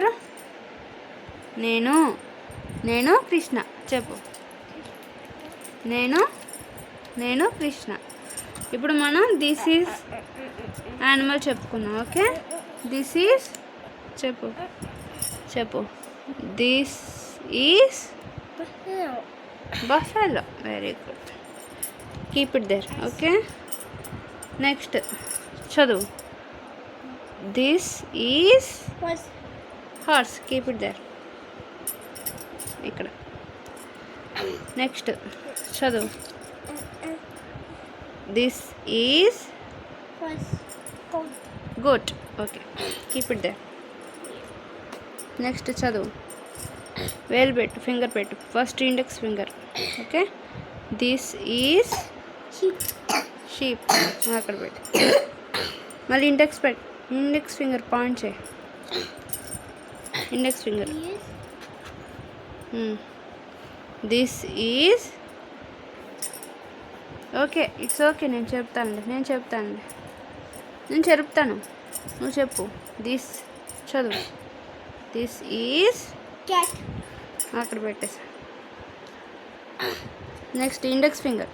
ఎవరు? నేను నేను కృష్ణ. చెప్పు. నేను కృష్ణ. ఇప్పుడు మనం దిస్ ఈజ్ యానిమల్ చెప్పుకున్నాం. ఓకే, దిస్ ఈజ్ చెప్పు this is buffalo. Very good, keep it there. Okay, next చదువు. This is horse. Keep it there. ఇక్కడ నెక్స్ట్ చదువు. This is goat. Okay, keep it there. Next చదువు. వేలు పెట్టు, finger పెట్టు, first index finger. Okay, this is sheep. అక్కడ పెట్టు. మళ్ళీ ఇండెక్స్ ఫింగర్ పాయింట్ చేయి. Index finger. This is okay, it's okay. నేను చెప్తాను. నువ్వు చెప్పు. దిస్ చదువు. This is cat. అక్కడ పెట్టేసా. Next index finger.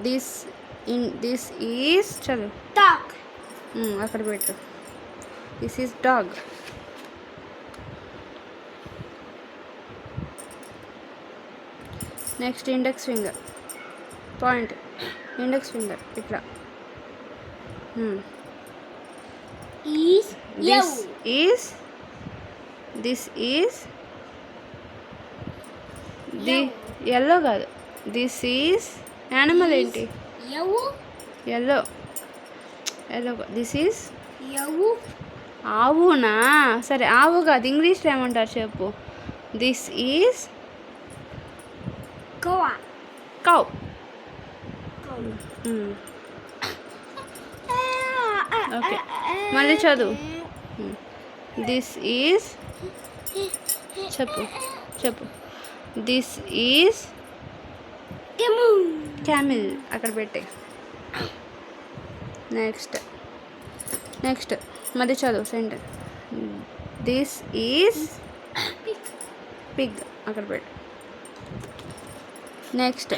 This is చదువు. డాగ్. అక్కడ పెట్టు. This is dog. Next index finger point. Index finger ఇట్లా. దిస్ ఈజ్ ఎల్లో కాదు. దిస్ ఈజ్ యానిమల్ ఏంటి? ఎల్లో. దిస్ ఈజ్ ఆవునా? సరే, ఆవు కాదు. ఇంగ్లీష్లో ఏమంటారు చెప్పు. This is cow. ఓకే, మళ్ళీ చదువు. దిస్ ఈజ్ చెప్పు. This is Camel. అక్కడ పెట్టే. నెక్స్ట్ మళ్ళీ చదువు సెంటర్. This is Pig. అక్కడ పెట్టు. నెక్స్ట్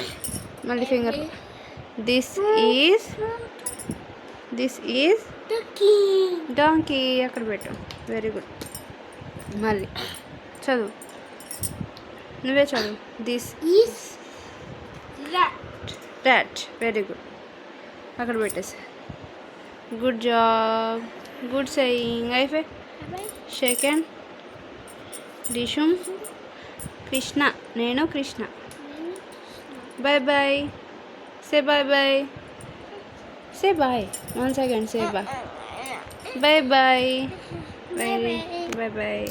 మళ్ళీ ఫింగర్. This is donkey. అక్కడ పెట్టు. Very good. మళ్ళీ చదువు. నువ్వే చదువు. This is rat. Very good. అక్కడ పెట్టేసి. Good job. Good saying. అయిపోయి సెకండ్ డిషుమ్ కృష్ణ. నేను Krishna. Bye bye. Say bye bye. Say bye. 1 second. Say bye. Bye bye. Bye bye.